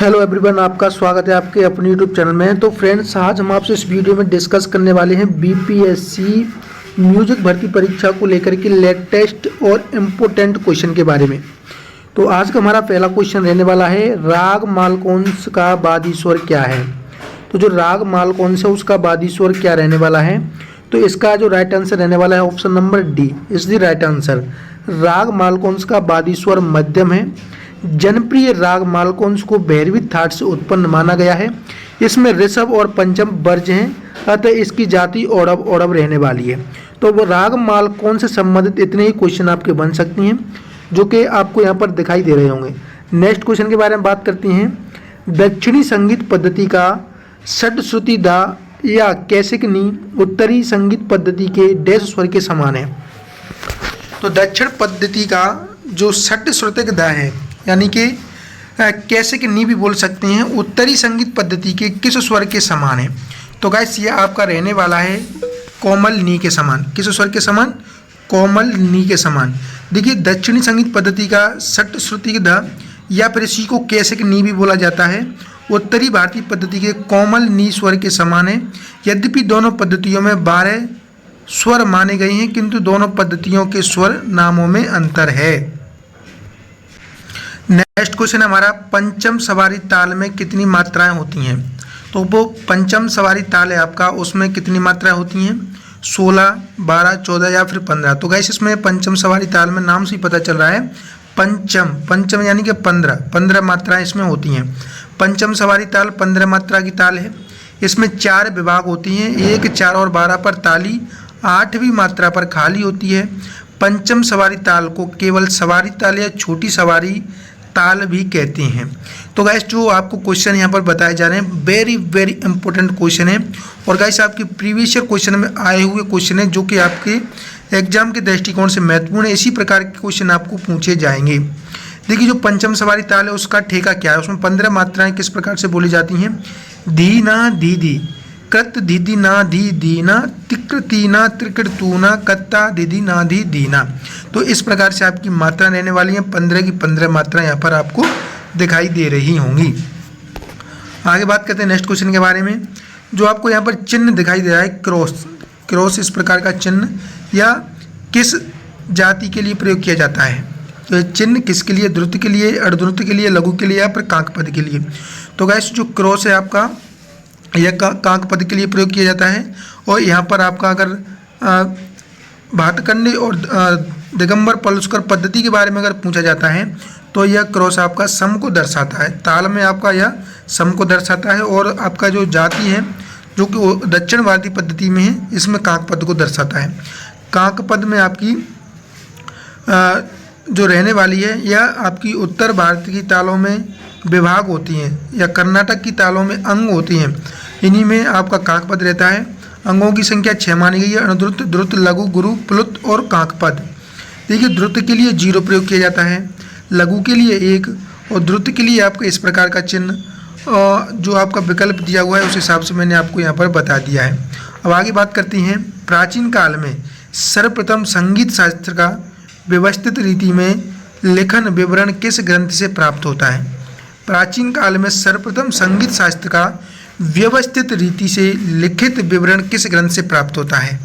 Hello everyone, आपका स्वागत है आपके अपने यूट्यूब चैनल में। तो फ्रेंड्स, आज हम आपसे इस वीडियो में डिस्कस करने वाले हैं बीपीएससी म्यूजिक भर्ती परीक्षा को लेकर के लेटेस्ट और इम्पोर्टेंट क्वेश्चन के बारे में। तो आज का हमारा पहला क्वेश्चन रहने वाला है, राग मालकोंस का बादी स्वर क्या है। तो जो राग मालकोंस है उसका बादी स्वर क्या रहने वाला है, तो इसका जो राइट आंसर रहने वाला है option number D is the right answer. राग मालकोंस का बादी स्वर मध्यम है। जनप्रिय राग मालकोंस को भैरवी थाट से उत्पन्न माना गया है। इसमें ऋषभ और पंचम वर्ज हैं, अतः इसकी जाति औड़व औड़व रहने वाली है। तो वो राग मालकोंस से संबंधित इतने ही क्वेश्चन आपके बन सकती हैं जो कि आपको यहाँ पर दिखाई दे रहे होंगे। नेक्स्ट क्वेश्चन के बारे में बात करती हैं। दक्षिणी संगीत पद्धति का षट्श्रुति दा या कैसिक नी उत्तरी संगीत पद्धति के डैश स्वर के समान है। तो दक्षिण पद्धति का जो षट्श्रुतिक दा है, यानी कि कैसे कि नी भी बोल सकते हैं, उत्तरी संगीत पद्धति के किस स्वर के समान है। तो गाइस ये आपका रहने वाला है कोमल नी के समान। किस स्वर के समान? कोमल नी के समान। देखिए, दक्षिणी संगीत पद्धति का षट्श्रुतिक ध या फिर इसी को कैसे कि नी भी बोला जाता है, उत्तरी भारतीय पद्धति के कोमल नी स्वर के समान है। यद्यपि दोनों पद्धतियों में 12 स्वर माने गए हैं, किंतु दोनों पद्धतियों के स्वर नामों में अंतर है। नेक्स्ट क्वेश्चन हमारा, पंचम सवारी ताल में कितनी मात्राएं होती हैं। तो वो पंचम सवारी ताल है आपका, उसमें कितनी मात्राएं होती हैं? 16, 12, 14 या फिर 15। तो गाइस इसमें पंचम सवारी ताल में नाम से ही पता चल रहा है पंचम यानी कि 15 मात्राएं इसमें होती हैं। पंचम सवारी ताल 15 मात्रा की ताल है। इसमें 4 विभाग होती हैं, 1, 4 और 12 पर ताली, 8वीं मात्रा पर खाली होती है। पंचम सवारी ताल को केवल सवारी ताल या छोटी सवारी ताल भी कहते हैं। तो गाइस जो आपको क्वेश्चन यहाँ पर बताए जा रहे हैं वेरी वेरी इंपॉर्टेंट क्वेश्चन है, और गाइस आपके प्रीवियस ईयर क्वेश्चन में आए हुए क्वेश्चन है जो कि आपके एग्जाम के दृष्टिकोण से महत्वपूर्ण है। इसी प्रकार के क्वेश्चन आपको पूछे जाएंगे। देखिए, जो पंचम सवारी ताल है उसका ठेका क्या है, उसमें 15 मात्राएं किस प्रकार से बोली जाती हैं? धी ना धी धी, कृत दीदी ना धी दीना, तिकृति ना त्रिकृत तूना, कत्ता दीदी ना धी दीना। तो इस प्रकार से आपकी मात्रा रहने वाली हैं। 15 की 15 मात्रा यहाँ पर आपको दिखाई दे रही होंगी। आगे बात करते हैं नेक्स्ट क्वेश्चन के बारे में। जो आपको यहाँ पर चिन्ह दिखाई दे रहा है क्रॉस इस प्रकार का चिन्ह या किस जाति के लिए प्रयोग किया जाता है? तो ये चिन्ह किसके लिए? द्रुत के लिए, अर्धद्रुत के लिए, लघु के लिए या फिर कांक पद के लिए? तो गाइस जो क्रॉस है आपका यह कांक पद के लिए प्रयोग किया जाता है। और यहाँ पर आपका अगर भातखंडी और दिगंबर पलुस्कर पद्धति के बारे में अगर पूछा जाता है तो यह क्रॉस आपका सम को दर्शाता है। ताल में आपका यह सम को दर्शाता है, और आपका जो जाति है जो कि दक्षिण भारतीय पद्धति में है, इसमें कांक पद को दर्शाता है। कांक पद में आपकी जो रहने वाली है यह आपकी उत्तर भारत की तालों में विभाग होती हैं या कर्नाटक की तालों में अंग होती हैं। इन्हीं में आपका कांक पद रहता है। अंगों की संख्या 6 मानी गई है, अनुद्रुत, द्रुत, लघु, गुरु, प्लुत और कांक पद। देखिए, द्रुत के लिए 0 प्रयोग किया जाता है, लघु के लिए 1 और द्रुत के लिए आपको इस प्रकार का चिन्ह जो आपका विकल्प दिया हुआ है उस हिसाब से मैंने आपको यहाँ पर बता दिया है। अब आगे बात करते हैं, प्राचीन काल में सर्वप्रथम संगीत शास्त्र का व्यवस्थित रीति में लेखन विवरण किस ग्रंथ से प्राप्त होता है? प्राचीन काल में सर्वप्रथम संगीत शास्त्र का व्यवस्थित रीति से लिखित विवरण किस ग्रंथ से प्राप्त होता है?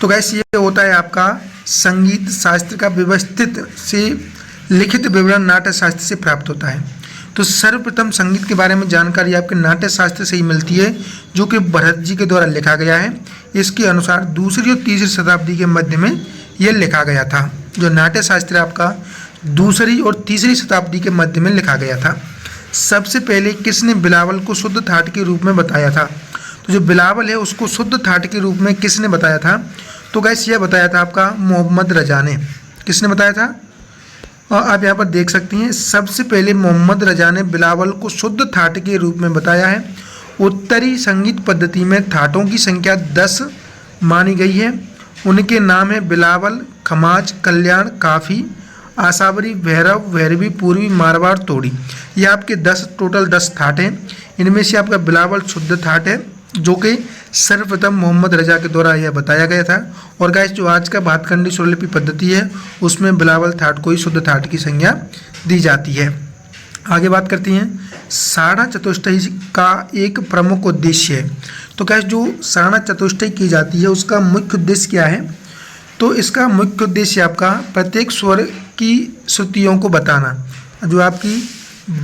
तो गैस ये होता है आपका संगीत शास्त्र का व्यवस्थित से लिखित विवरण नाट्य शास्त्र से प्राप्त होता है। तो सर्वप्रथम संगीत के बारे में जानकारी आपके नाट्य शास्त्र से ही मिलती है, जो कि भरत जी के द्वारा लिखा गया है। इसके अनुसार 2री और 3री शताब्दी के मध्य में यह लिखा गया था। जो नाट्य शास्त्र आपका 2री और 3री शताब्दी के मध्य में लिखा गया था। सबसे पहले किसने बिलावल को शुद्ध ठाट के रूप में बताया था? तो जो बिलावल है उसको शुद्ध ठाट के रूप में किसने बताया था? तो गैस यह बताया था आपका मोहम्मद रजा ने। किसने बताया था? और आप यहाँ पर देख सकते हैं, सबसे पहले मोहम्मद रजा ने बिलावल को शुद्ध ठाट के रूप में बताया है। उत्तरी संगीत पद्धति में ठाटों की संख्या 10 मानी गई है। उनके नाम है बिलावल, खमाज, कल्याण, काफ़ी, आसावरी, भैरव, भैरवी, पूर्वी, मारवाड़, तोड़ी। ये आपके 10 टोटल 10 ठाट हैं। इनमें से आपका बिलावल शुद्ध ठाट है, जो कि सर्वप्रथम मोहम्मद रजा के द्वारा यह बताया गया था। और गाइस जो आज का भातखंडी स्वरलिपि पद्धति है उसमें बिलावल ठाट को ही शुद्ध ठाट की संज्ञा दी जाती है। आगे बात करते हैं सारणा चतुष्टयी का एक प्रमुख उद्देश्य है। तो क्या जो सारणा चतुष्टयी की जाती है उसका मुख्य उद्देश्य क्या है? तो इसका मुख्य उद्देश्य आपका प्रत्येक स्वर की श्रुतियों को बताना। जो आपकी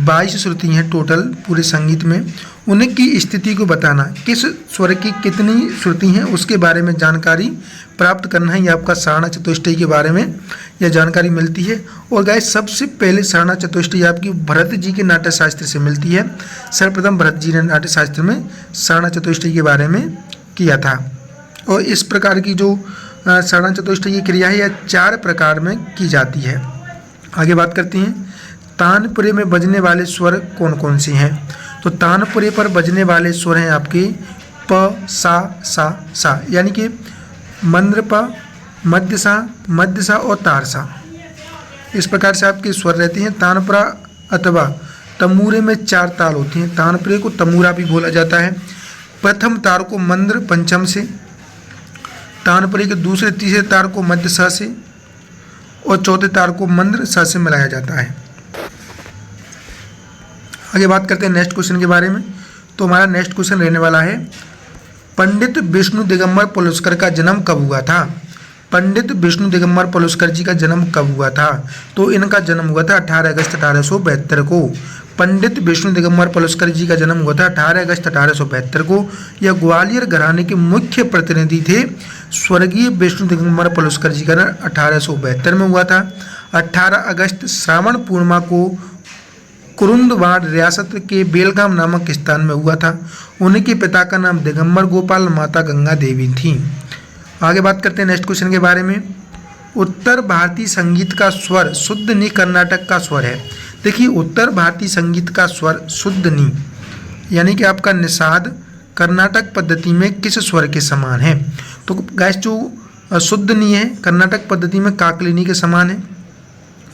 22 श्रुति हैं टोटल पूरे संगीत में, उनकी स्थिति को बताना, किस स्वर की कितनी श्रुति हैं उसके बारे में जानकारी प्राप्त करना है। ये आपका सारणा चतुष्टयी के बारे में यह जानकारी मिलती है। और गाइस सबसे पहले सारणा चतुष्टयी आपकी भरत जी के नाट्य शास्त्र से मिलती है। सर्वप्रथम भरत जी ने नाट्य शास्त्र में सारणा चतुष्टयी के बारे में किया था। और इस प्रकार की जो सारणा चतुष्टयी की क्रिया है यह 4 प्रकार में की जाती है। आगे बात करते हैं तानपुरे में बजने वाले स्वर कौन कौन से हैं? तो तानपुरे पर बजने वाले स्वर हैं आपके प सा यानी कि मंद्र प, मध्य सा और तार सा। इस प्रकार से आपके स्वर रहते हैं। तानपुरा अथवा तमूरे में 4 ताल होती हैं। तानपुरे को तमूरा भी बोला जाता है। प्रथम तार को मंद्र पंचम से, तानपुरे के दूसरे तीसरे तार को मध्य सा से और चौथे तार को मंद्र सा से मिलाया जाता है। आगे बात करते हैं नेक्स्ट क्वेश्चन के बारे में। तो हमारा नेक्स्ट क्वेश्चन रहने वाला है पंडित विष्णु दिगंबर पलुस्कर का जन्म कब हुआ था? पंडित विष्णु दिगंबर पलुस्कर जी का जन्म कब हुआ था? तो इनका जन्म हुआ था 18 अगस्त 1872 को। पंडित विष्णु दिगंबर पलुस्कर जी का जन्म हुआ था 18 अगस्त 1872 को। यह ग्वालियर घराने के मुख्य प्रतिनिधि थे। स्वर्गीय विष्णु दिगंबर पलुस्कर जी का जन्म 1872 में हुआ था। 18 अगस्त श्रावण पूर्णिमा को कुरुंदवाड़ रियासत के बेलगाम नामक स्थान में हुआ था। उनके पिता का नाम दिगंबर गोपाल, माता गंगा देवी थी। आगे बात करते हैं नेक्स्ट क्वेश्चन के बारे में। उत्तर भारतीय संगीत का स्वर शुद्ध नी कर्नाटक का स्वर है। देखिए उत्तर भारतीय संगीत का स्वर शुद्ध नी यानी कि आपका निषाद कर्नाटक पद्धति में किस स्वर के समान है? तो गाइस जो शुद्ध नी है कर्नाटक पद्धति में काकलिनी के समान है।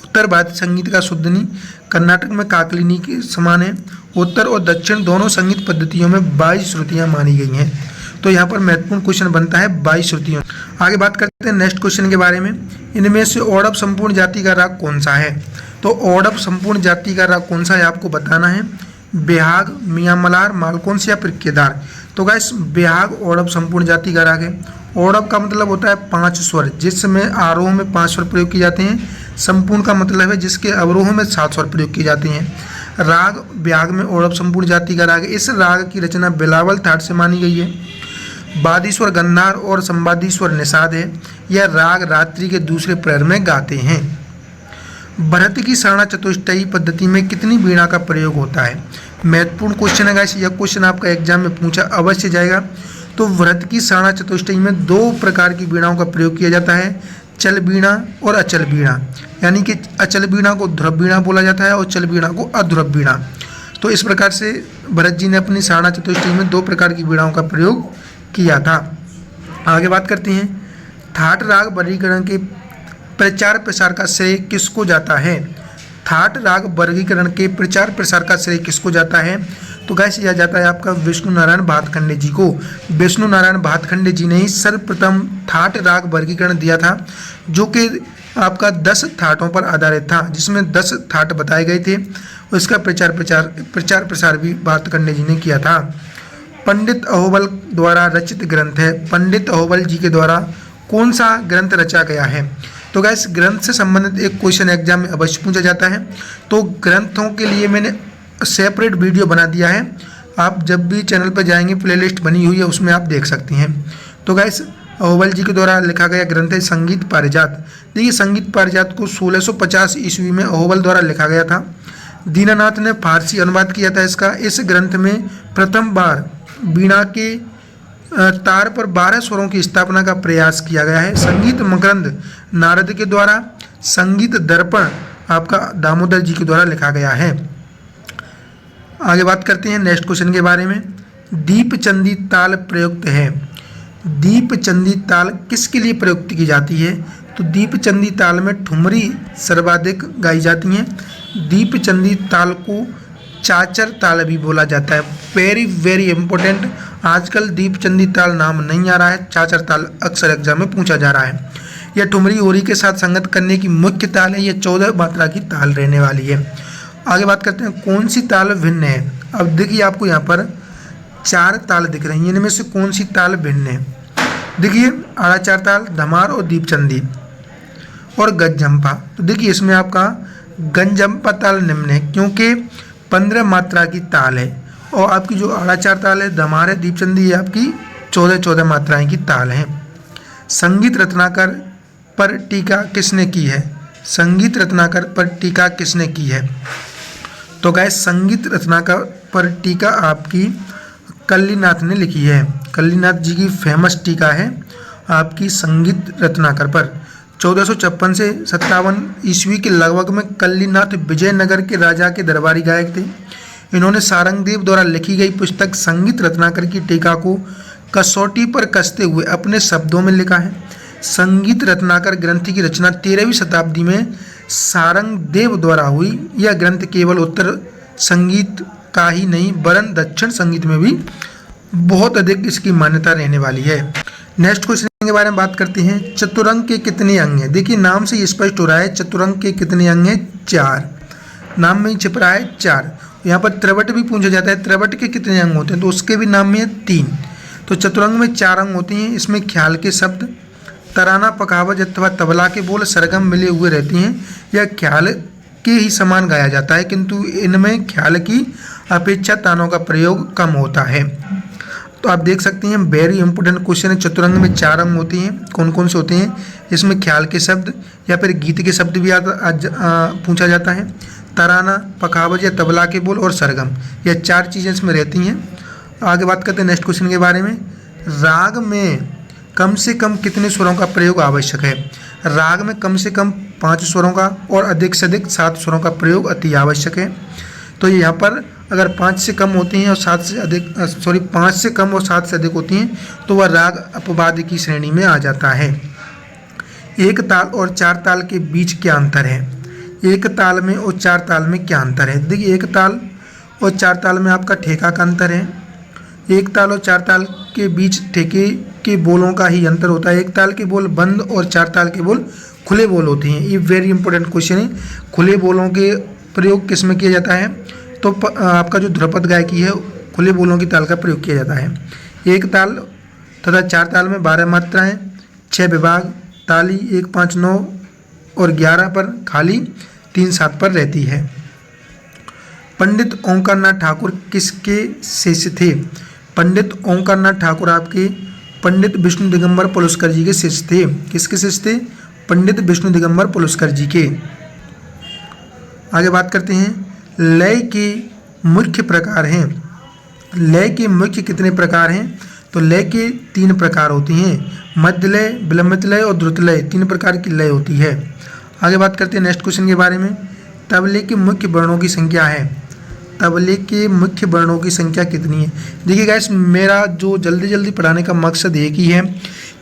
उत्तर भारतीय संगीत का शुद्ध नी कर्नाटक में काकलिनी के समान है। उत्तर और दक्षिण दोनों संगीत पद्धतियों में 22 श्रुतियाँ मानी गई हैं। तो यहाँ पर महत्वपूर्ण क्वेश्चन बनता है 22 श्रुतियों। आगे बात करते हैं नेक्स्ट क्वेश्चन के बारे में। इनमें से औडव संपूर्ण जाति का राग कौन सा है? तो औडव संपूर्ण जाति का राग कौन सा है आपको बताना है। बिहाग, मियाँ मलार, मालकोंस या फिर केदार? तो गाइस बिहाग औडव संपूर्ण जाति का राग है। औडव का मतलब होता है 5 स्वर, जिसमें आरोह में 5 स्वर प्रयोग किए जाते हैं। संपूर्ण का मतलब है जिसके अवरोह में 7 स्वर प्रयोग किए जाते हैं। राग बिहाग में औडव संपूर्ण जाति का राग है। इस राग की रचना बिलावल थाट से मानी गई है। बादी स्वर गन्नार और संवादी स्वर निषाद है। यह राग रात्रि के दूसरे प्रहर में गाते हैं। भरत की सारणा चतुष्टयी पद्धति में कितनी वीणा का प्रयोग होता है? महत्वपूर्ण क्वेश्चन है गाइस। यह क्वेश्चन आपका एग्जाम में पूछा अवश्य जाएगा। तो भरत की सारणा चतुष्टयी में 2 प्रकार की वीणाओं का प्रयोग किया जाता है, चल वीणा और अचल वीणा। यानी कि अचल वीणा को ध्रुव वीणा बोला जाता है और चल वीणा को अध्रुव वीणा। तो इस प्रकार से भरत जी ने अपनी सारणा चतुष्टयी में 2 प्रकार की वीणाओं का प्रयोग किया था। आगे बात करते हैं थाट राग वर्गीकरण के प्रचार प्रसार का श्रेय किसको जाता है? थाट राग वर्गीकरण के प्रचार प्रसार का श्रेय किसको जाता है? तो गाइस यह जाता है आपका विष्णु नारायण भातखंडे जी को। विष्णु नारायण भातखंडे जी ने ही सर्वप्रथम थाट राग वर्गीकरण दिया था, जो कि आपका 10 थाटों पर आधारित था, जिसमें 10 थाट बताए गए थे। उसका प्रचार प्रसार भी भातखंडे जी ने किया था। पंडित अहोबल द्वारा रचित ग्रंथ है। पंडित अहोबल जी के द्वारा कौन सा ग्रंथ रचा गया है? तो गाइस ग्रंथ से संबंधित एक क्वेश्चन एग्जाम में अवश्य पूछा जाता है। तो ग्रंथों के लिए मैंने सेपरेट वीडियो बना दिया है। आप जब भी चैनल पर जाएंगे प्लेलिस्ट बनी हुई है, उसमें आप देख सकते हैं। तो गाइस अहोबल जी के द्वारा लिखा गया ग्रंथ है संगीत पारिजात। देखिए संगीत पारिजात को 1650 ईस्वी में अहोबल द्वारा लिखा गया था। दीनानाथ ने फारसी अनुवाद किया था इसका। इस ग्रंथ में प्रथम बार वीणा के तार पर 12 स्वरों की स्थापना का प्रयास किया गया है। संगीत मकरंद नारद के द्वारा, संगीत दर्पण आपका दामोदर जी के द्वारा लिखा गया है। आगे बात करते हैं नेक्स्ट क्वेश्चन के बारे में। दीपचंदी ताल प्रयुक्त है। दीपचंदी ताल किसके लिए प्रयुक्त की जाती है? तो दीपचंदी ताल में ठुमरी सर्वाधिक गाई जाती हैं। दीपचंदी ताल को चाचर ताल भी बोला जाता है। Very very important. आजकल दीपचंदी ताल नाम नहीं आ रहा है, चाचर ताल अक्सर एग्जाम में पूछा जा रहा है। यह ठुमरी होरी के साथ संगत करने की मुख्य ताल है। यह 14 मात्रा की ताल रहने वाली है। आगे बात करते हैं कौन सी ताल भिन्न है। अब देखिए आपको यहाँ पर 4 ताल दिख रही हैं, इनमें से कौन सी ताल भिन्न है। देखिए आड़ाचार ताल, धमार और दीपचंदी और गंजम्पा। तो देखिए इसमें आपका गंजम्पा ताल निम्न है क्योंकि 15 मात्रा की ताल है, और आपकी जो आड़ाचार ताल है, धमार है, दीपचंदी ये आपकी 14 मात्राएं की ताल हैं। संगीत रत्नाकर पर टीका किसने की है। संगीत रत्नाकर पर टीका किसने की है। तो गाइस संगीत रत्नाकर पर टीका आपकी कल्लीनाथ ने लिखी है। कल्लीनाथ जी की फेमस टीका है आपकी संगीत रत्नाकर पर। 1456 से 57 ईस्वी के लगभग में कल्लीनाथ विजयनगर के राजा के दरबारी गायक थे। इन्होंने सारंगदेव द्वारा लिखी गई पुस्तक संगीत रत्नाकर की टीका को कसौटी पर कसते हुए अपने शब्दों में लिखा है। संगीत रत्नाकर ग्रंथ की रचना 13वीं शताब्दी में सारंगदेव द्वारा हुई। यह ग्रंथ केवल उत्तर संगीत का ही नहीं वरन दक्षिण संगीत में भी बहुत अधिक इसकी मान्यता रहने वाली है। नेक्स्ट क्वेश्चन के बारे में बात करते हैं। चतुरंग के कितने अंग हैं। देखिए नाम से ये स्पष्ट हो रहा है चतुरंग के कितने अंग हैं, 4। नाम में ही छिप रहा है 4। यहाँ पर त्रिवट भी पूछा जाता है, त्रिवट के कितने अंग होते हैं, तो उसके भी नाम में है 3। तो चतुरंग में 4 अंग होते हैं। इसमें ख्याल के शब्द, तराना, पखावज अथवा तबला के बोल, सरगम मिले हुए रहते हैं। यह ख्याल के ही समान गाया जाता है किंतु इनमें ख्याल की अपेक्षा तानों का प्रयोग कम होता है। तो आप देख सकते हैं वेरी इंपॉर्टेंट क्वेश्चन है। चतुरंग में 4 अंग होते हैं, कौन कौन से होते हैं। इसमें ख्याल के शब्द या फिर गीत के शब्द भी पूछा जाता है। तराना, पखावज या तबला के बोल और सरगम, यह 4 चीज़ें इसमें रहती हैं। आगे बात करते हैं नेक्स्ट क्वेश्चन के बारे में। राग में कम से कम कितने स्वरों का प्रयोग आवश्यक है। राग में कम से कम 5 स्वरों का और अधिक से अधिक 7 स्वरों का प्रयोग अति आवश्यक है। तो यहाँ पर अगर 5 से कम होती हैं और 7 से अधिक 5 से कम और 7 से अधिक होती हैं तो वह राग अपवाद की श्रेणी में आ जाता है। एक ताल और 4 ताल के बीच क्या अंतर है। एक ताल में और 4 ताल में क्या अंतर है। देखिए एक ताल और 4 ताल में आपका ठेका का अंतर है। एक ताल और 4 ताल के बीच ठेके के बोलों का ही अंतर होता है। एक ताल के बोल बंद और 4 ताल के बोल खुले बोल होते हैं। ये वेरी इंपॉर्टेंट क्वेश्चन है। खुले बोलों के प्रयोग किस में किया जाता है, तो आपका जो ध्रुपद गायकी है खुले बोलों की ताल का प्रयोग किया जाता है। एक ताल तथा 4 ताल में 12 मात्राएं, 6 विभाग, ताली 1, 5, 9 और 11 पर खाली 3, 7 पर रहती है। पंडित ओंकारनाथ ठाकुर किसके शिष्य थे। पंडित ओंकारनाथ ठाकुर आपके पंडित विष्णु दिगंबर पुलस्कर जी के शिष्य थे। किसके शिष्य थे, पंडित विष्णु दिगंबर पुलस्कर जी के। आगे बात करते हैं लय के मुख्य प्रकार हैं। लय के मुख्य कितने प्रकार हैं, तो लय के 3 प्रकार होती हैं। मध्य लय, विलंबित लय और द्रुत लय, 3 प्रकार की लय होती है। आगे बात करते हैं नेक्स्ट क्वेश्चन के बारे में। तबले के मुख्य वर्णों की संख्या है। तबले के मुख्य वर्णों की संख्या कितनी है। देखिए गाइस मेरा जो जल्दी पढ़ाने का मकसद एक ही है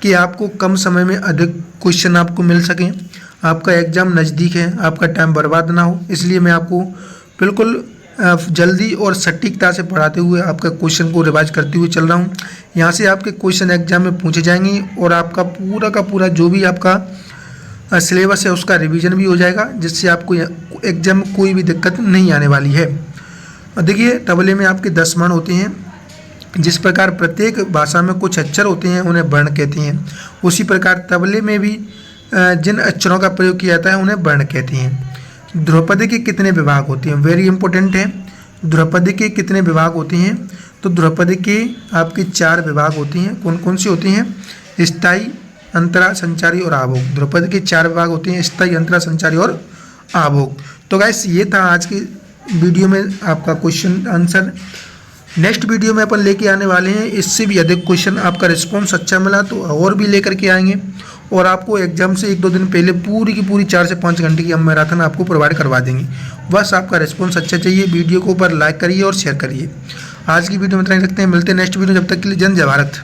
कि आपको कम समय में अधिक क्वेश्चन आपको मिल सकें। आपका एग्ज़ाम नज़दीक है, आपका टाइम बर्बाद ना हो, इसलिए मैं आपको बिल्कुल जल्दी और सटीकता से पढ़ाते हुए आपका क्वेश्चन को रिवाइज करते हुए चल रहा हूँ। यहाँ से आपके क्वेश्चन एग्जाम में पूछे जाएंगे और आपका पूरा का पूरा जो भी आपका सिलेबस है उसका रिवीजन भी हो जाएगा, जिससे आपको एग्जाम में कोई भी दिक्कत नहीं आने वाली है। देखिए तबले में आपके 10 वर्ण होते हैं। जिस प्रकार प्रत्येक भाषा में कुछ अक्षर होते हैं उन्हें वर्ण कहते हैं, उसी प्रकार तबले में भी जिन अक्षरों का प्रयोग किया जाता है उन्हें वर्ण कहते हैं। ध्रुपदी के कितने विभाग होते हैं, वेरी इंपॉर्टेंट है। ध्रुपदी के कितने विभाग होते हैं, तो ध्रुपदी के आपके 4 विभाग होती हैं। कौन कौन सी होती हैं, स्थायी, अंतरा, संचारी और आभोग। ध्रुपदी के 4 विभाग होते हैं, स्थायी, अंतरा, संचारी और आभोग। तो गाइस ये था आज की वीडियो में आपका क्वेश्चन आंसर। नेक्स्ट वीडियो में अपन लेके आने वाले हैं इससे भी अधिक क्वेश्चन। आपका रिस्पॉन्स अच्छा मिला तो और भी लेकर के आएंगे और आपको एग्जाम से 1-2 दिन पहले पूरी की पूरी 4 से 5 घंटे की हम मैराथन आपको प्रोवाइड करवा देंगे। बस आपका रिस्पॉन्स अच्छा चाहिए। वीडियो को ऊपर लाइक करिए और शेयर करिए। आज की वीडियो में इतना ही रखते हैं, मिलते हैं नेक्स्ट वीडियो। जब तक के लिए जय भारत।